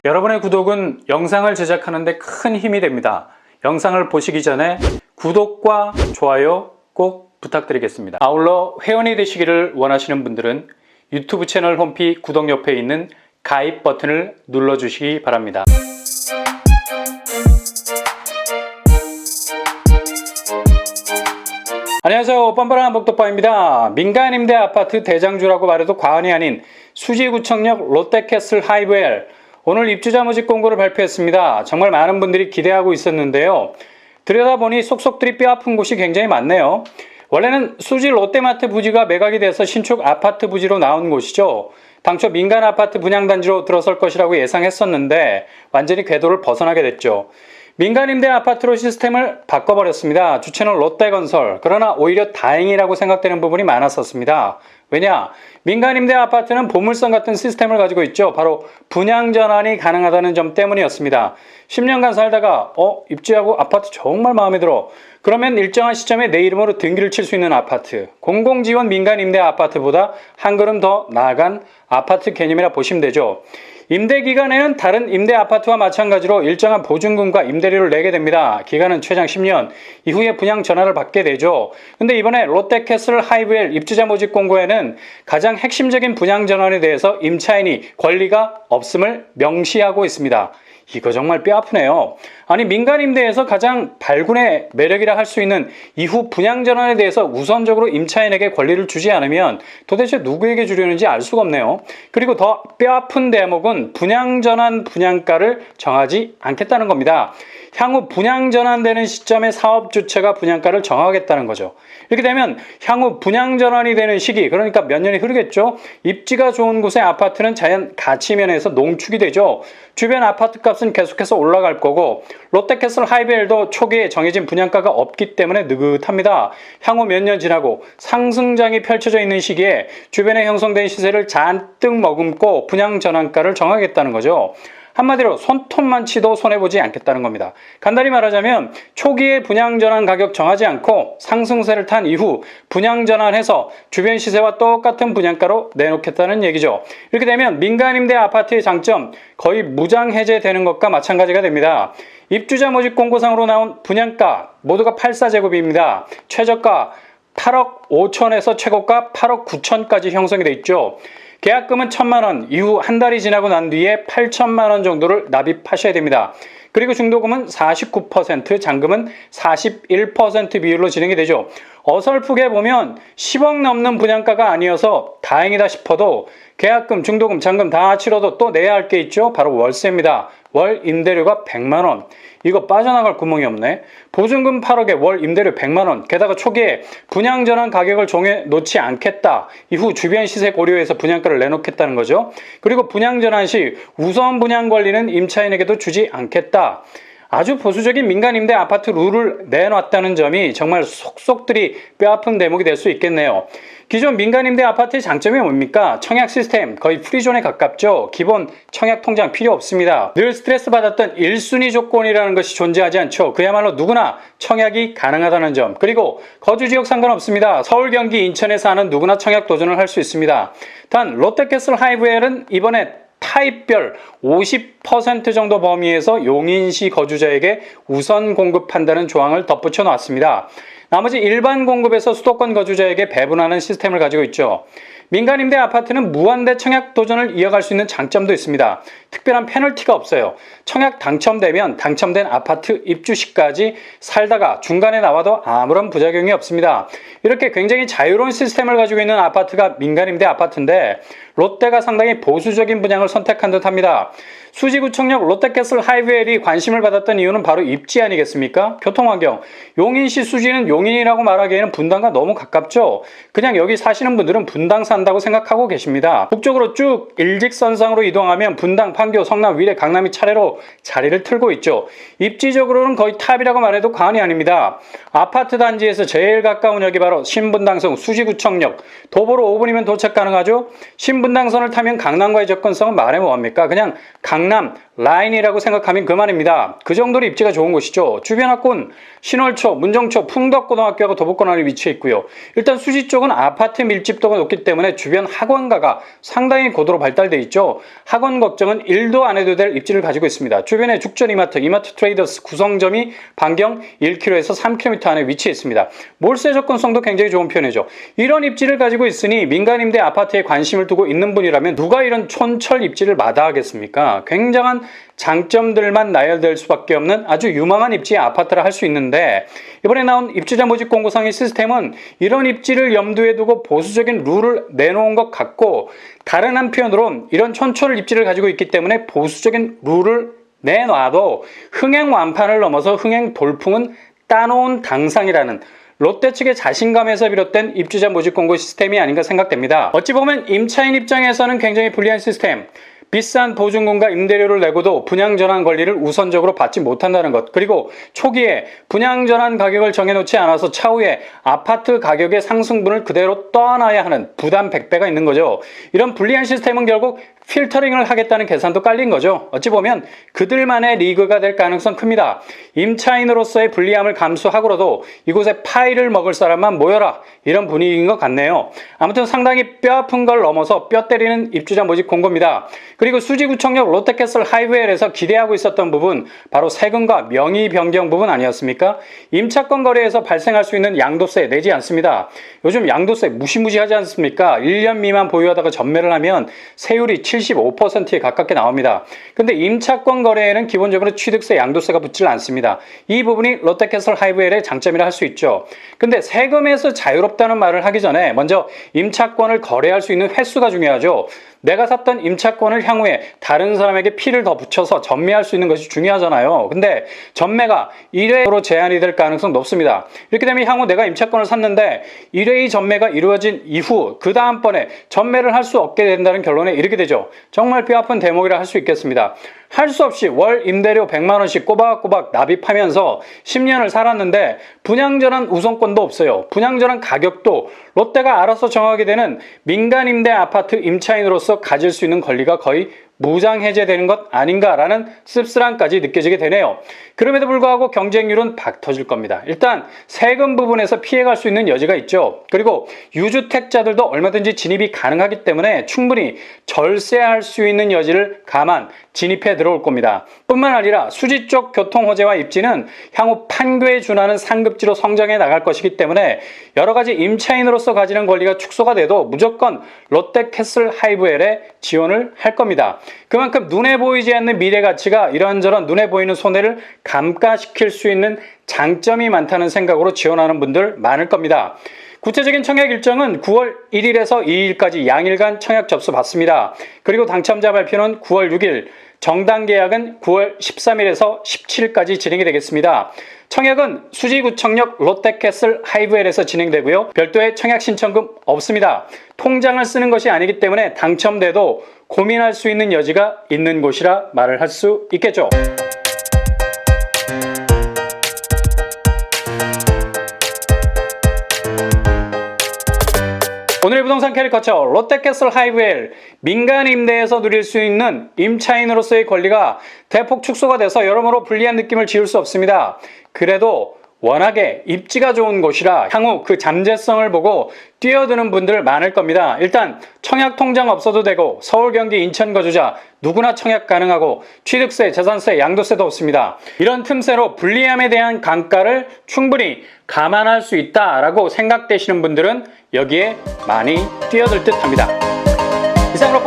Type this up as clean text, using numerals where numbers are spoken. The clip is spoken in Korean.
여러분의 구독은 영상을 제작하는 데 큰 힘이 됩니다. 영상을 보시기 전에 구독과 좋아요 꼭 부탁드리겠습니다. 아울러 회원이 되시기를 원하시는 분들은 유튜브 채널 홈피 구독 옆에 있는 가입 버튼을 눌러주시기 바랍니다. 안녕하세요. 뻔뻔한 복덕바입니다. 민간임대 아파트 대장주라고 말해도 과언이 아닌 수지구청역 롯데캐슬 하이브웰, 오늘 입주자 모집 공고를 발표했습니다. 정말 많은 분들이 기대하고 있었는데요. 들여다보니 속속들이 뼈아픈 곳이 굉장히 많네요. 원래는 수지 롯데마트 부지가 매각이 돼서 신축 아파트 부지로 나온 곳이죠. 당초 민간 아파트 분양단지로 들어설 것이라고 예상했었는데 완전히 궤도를 벗어나게 됐죠. 민간임대 아파트로 시스템을 바꿔버렸습니다. 주체는 롯데건설. 그러나 오히려 다행이라고 생각되는 부분이 많았었습니다. 왜냐? 민간임대 아파트는 보물선 같은 시스템을 가지고 있죠. 바로 분양전환이 가능하다는 점 때문이었습니다. 10년간 살다가 입주하고 아파트 정말 마음에 들어. 그러면 일정한 시점에 내 이름으로 등기를 칠 수 있는 아파트. 공공지원 민간임대 아파트보다 한 걸음 더 나아간 아파트 개념이라 보시면 되죠. 임대 기간에는 다른 임대 아파트와 마찬가지로 일정한 보증금과 임대료를 내게 됩니다. 기간은 최장 10년, 이후에 분양 전환을 받게 되죠. 근데 이번에 롯데캐슬 하이브웰 입주자 모집 공고에는 가장 핵심적인 분양 전환에 대해서 임차인이 권리가 없음을 명시하고 있습니다. 이거 정말 뼈아프네요. 아니, 민간임대에서 가장 발군의 매력이라 할 수 있는 이후 분양전환에 대해서 우선적으로 임차인에게 권리를 주지 않으면 도대체 누구에게 주려는지 알 수가 없네요. 그리고 더 뼈아픈 대목은 분양전환 분양가를 정하지 않겠다는 겁니다. 향후 분양전환되는 시점에 사업주체가 분양가를 정하겠다는 거죠. 이렇게 되면 향후 분양전환이 되는 시기, 그러니까 몇 년이 흐르겠죠. 입지가 좋은 곳의 아파트는 자연 가치면에서 농축이 되죠. 주변 아파트 값은 계속해서 올라갈 거고 롯데캐슬 하이브웰도 초기에 정해진 분양가가 없기 때문에 느긋합니다. 향후 몇 년 지나고 상승장이 펼쳐져 있는 시기에 주변에 형성된 시세를 잔뜩 머금고 분양전환가를 정하겠다는 거죠. 한마디로 손톱만 치도 손해보지 않겠다는 겁니다. 간단히 말하자면 초기에 분양전환 가격 정하지 않고 상승세를 탄 이후 분양전환해서 주변 시세와 똑같은 분양가로 내놓겠다는 얘기죠. 이렇게 되면 민간임대 아파트의 장점, 거의 무장해제되는 것과 마찬가지가 됩니다. 입주자 모집 공고상으로 나온 분양가 모두가 84제곱입니다. 최저가 8억 5천에서 최고가 8억 9천까지 형성이 돼 있죠. 계약금은 1,000만 원, 이후 한 달이 지나고 난 뒤에 8천만 원 정도를 납입하셔야 됩니다. 그리고 중도금은 49%, 잔금은 41% 비율로 진행이 되죠. 어설프게 보면 10억 넘는 분양가가 아니어서 다행이다 싶어도 계약금, 중도금, 잔금 다 치러도 또 내야 할 게 있죠. 바로 월세입니다. 월 임대료가 100만 원. 이거 빠져나갈 구멍이 없네. 보증금 8억에 월 임대료 100만 원. 게다가 초기에 분양전환 가격을 정해 놓지 않겠다. 이후 주변 시세 고려해서 분양가를 내놓겠다는 거죠. 그리고 분양전환 시 우선 분양 권리는 임차인에게도 주지 않겠다. 아주 보수적인 민간임대 아파트 룰을 내놨다는 점이 정말 속속들이 뼈아픈 대목이 될 수 있겠네요. 기존 민간임대 아파트의 장점이 뭡니까? 청약 시스템 거의 프리존에 가깝죠. 기본 청약 통장 필요 없습니다. 늘 스트레스 받았던 1순위 조건이라는 것이 존재하지 않죠. 그야말로 누구나 청약이 가능하다는 점. 그리고 거주 지역 상관없습니다. 서울, 경기, 인천에 사는 누구나 청약 도전을 할 수 있습니다. 단 롯데캐슬 하이브웰은 이번에 타입별 50% 정도 범위에서 용인시 거주자에게 우선 공급한다는 조항을 덧붙여 놨습니다. 나머지 일반 공급에서 수도권 거주자에게 배분하는 시스템을 가지고 있죠. 민간임대 아파트는 무한대 청약 도전을 이어갈 수 있는 장점도 있습니다. 특별한 페널티가 없어요. 청약 당첨되면 당첨된 아파트 입주 시까지 살다가 중간에 나와도 아무런 부작용이 없습니다. 이렇게 굉장히 자유로운 시스템을 가지고 있는 아파트가 민간임대 아파트인데 롯데가 상당히 보수적인 분양을 선택한 듯합니다. 수지구청역 롯데캐슬 하이브웰이 관심을 받았던 이유는 바로 입지 아니겠습니까? 교통환경. 용인시 수지는 용인이라고 말하기에는 분당과 너무 가깝죠. 그냥 여기 사시는 분들은 분당 산다고 생각하고 계십니다. 북쪽으로 쭉 일직선상으로 이동하면 분당, 판교, 성남, 위례, 강남이 차례로 자리를 틀고 있죠. 입지적으로는 거의 탑이라고 말해도 과언이 아닙니다. 아파트 단지에서 제일 가까운 역이 바로 신분당선 수지구청역. 도보로 5분이면 도착 가능하죠. 신분당선을 타면 강남과의 접근성은 말해 뭐합니까? 그냥 강남 라인이라고 생각하면 그만입니다. 그 정도로 입지가 좋은 곳이죠. 주변 학군 신월초, 문정초, 풍덕고등학교하고 도북고등학교에 위치해 있고요. 일단 수지 쪽은 아파트 밀집도가 높기 때문에 주변 학원가가 상당히 고도로 발달돼 있죠. 학원 걱정은 1도 안 해도 될 입지를 가지고 있습니다. 주변에 죽전 이마트, 이마트 트레이더스 구성점이 반경 1km에서 3km 안에 위치해 있습니다. 몰세 접근성도 굉장히 좋은 편이죠. 이런 입지를 가지고 있으니 민간임대 아파트에 관심을 두고 있는 분이라면 누가 이런 촌철 입지를 마다하겠습니까? 굉장한 장점들만 나열될 수밖에 없는 아주 유망한 입지의 아파트라 할 수 있는데, 이번에 나온 입주자 모집 공고 상의 시스템은 이런 입지를 염두에 두고 보수적인 룰을 내놓은 것 같고, 다른 한편으론 이런 촌철 입지를 가지고 있기 때문에 보수적인 룰을 내놔도 흥행 완판을 넘어서 흥행 돌풍은 따놓은 당상이라는 롯데 측의 자신감에서 비롯된 입주자 모집 공고 시스템이 아닌가 생각됩니다. 어찌 보면 임차인 입장에서는 굉장히 불리한 시스템, 비싼 보증금과 임대료를 내고도 분양전환 권리를 우선적으로 받지 못한다는 것, 그리고 초기에 분양전환 가격을 정해놓지 않아서 차후에 아파트 가격의 상승분을 그대로 떠안아야 하는 부담 100배가 있는 거죠. 이런 불리한 시스템은 결국 필터링을 하겠다는 계산도 깔린 거죠. 어찌 보면 그들만의 리그가 될 가능성 큽니다. 임차인으로서의 불리함을 감수하고라도 이곳에 파이를 먹을 사람만 모여라, 이런 분위기인 것 같네요. 아무튼 상당히 뼈아픈 걸 넘어서 뼈 때리는 입주자 모집 공고입니다. 그리고 수지구청역 롯데캐슬 하이웨이에서 기대하고 있었던 부분, 바로 세금과 명의 변경 부분 아니었습니까? 임차권 거래에서 발생할 수 있는 양도세 내지 않습니다. 요즘 양도세 무시무시하지 않습니까? 1년 미만 보유하다가 전매를 하면 세율이 75%에 가깝게 나옵니다. 근데 임차권 거래에는 기본적으로 취득세, 양도세가 붙질 않습니다. 이 부분이 롯데캐슬 하이웨이의 장점이라 할 수 있죠. 근데 세금에서 자유롭다는 말을 하기 전에 먼저 임차권을 거래할 수 있는 횟수가 중요하죠. 내가 샀던 임차권을 향후에 다른 사람에게 피를 더 붙여서 전매할 수 있는 것이 중요하잖아요. 근데 전매가 1회로 제한이 될 가능성 높습니다. 이렇게 되면 향후 내가 임차권을 샀는데 1회의 전매가 이루어진 이후 그 다음번에 전매를 할 수 없게 된다는 결론에 이르게 되죠. 정말 뼈아픈 대목이라 할 수 있겠습니다. 할 수 없이 월 임대료 100만 원씩 꼬박꼬박 납입하면서 10년을 살았는데 분양전환 우선권도 없어요. 분양전환 가격도 롯데가 알아서 정하게 되는 민간임대 아파트 임차인으로서 가질 수 있는 권리가 거의 무장해제되는 것 아닌가라는 씁쓸함까지 느껴지게 되네요. 그럼에도 불구하고 경쟁률은 박 터질 겁니다. 일단 세금 부분에서 피해갈 수 있는 여지가 있죠. 그리고 유주택자들도 얼마든지 진입이 가능하기 때문에 충분히 절세할 수 있는 여지를 감안 진입해 들어올 겁니다. 뿐만 아니라 수지 쪽 교통 호재와 입지는 향후 판교에 준하는 상급지로 성장해 나갈 것이기 때문에 여러 가지 임차인으로서 가지는 권리가 축소가 돼도 무조건 롯데캐슬 하이브웰에 지원을 할 겁니다. 그만큼 눈에 보이지 않는 미래 가치가 이런저런 눈에 보이는 손해를 감가시킬 수 있는 장점이 많다는 생각으로 지원하는 분들 많을 겁니다. 구체적인 청약 일정은 9월 1일에서 2일까지 양일간 청약 접수 받습니다. 그리고 당첨자 발표는 9월 6일, 정당 계약은 9월 13일에서 17일까지 진행이 되겠습니다. 청약은 수지구청역 롯데캐슬 하이브웰에서 진행되고요. 별도의 청약 신청금 없습니다. 통장을 쓰는 것이 아니기 때문에 당첨돼도 고민할 수 있는 여지가 있는 곳이라 말을 할 수 있겠죠. 오늘 부동산 캐릭터처 롯데캐슬 하이브웰, 민간 임대에서 누릴 수 있는 임차인으로서의 권리가 대폭 축소가 돼서 여러모로 불리한 느낌을 지울 수 없습니다. 그래도 워낙에 입지가 좋은 곳이라 향후 그 잠재성을 보고 뛰어드는 분들 많을 겁니다. 일단 청약 통장 없어도 되고 서울, 경기, 인천 거주자 누구나 청약 가능하고 취득세, 재산세, 양도세도 없습니다. 이런 틈새로 불리함에 대한 감가를 충분히 감안할 수 있다라고 생각되시는 분들은 여기에 많이 뛰어들 듯 합니다. 이상으로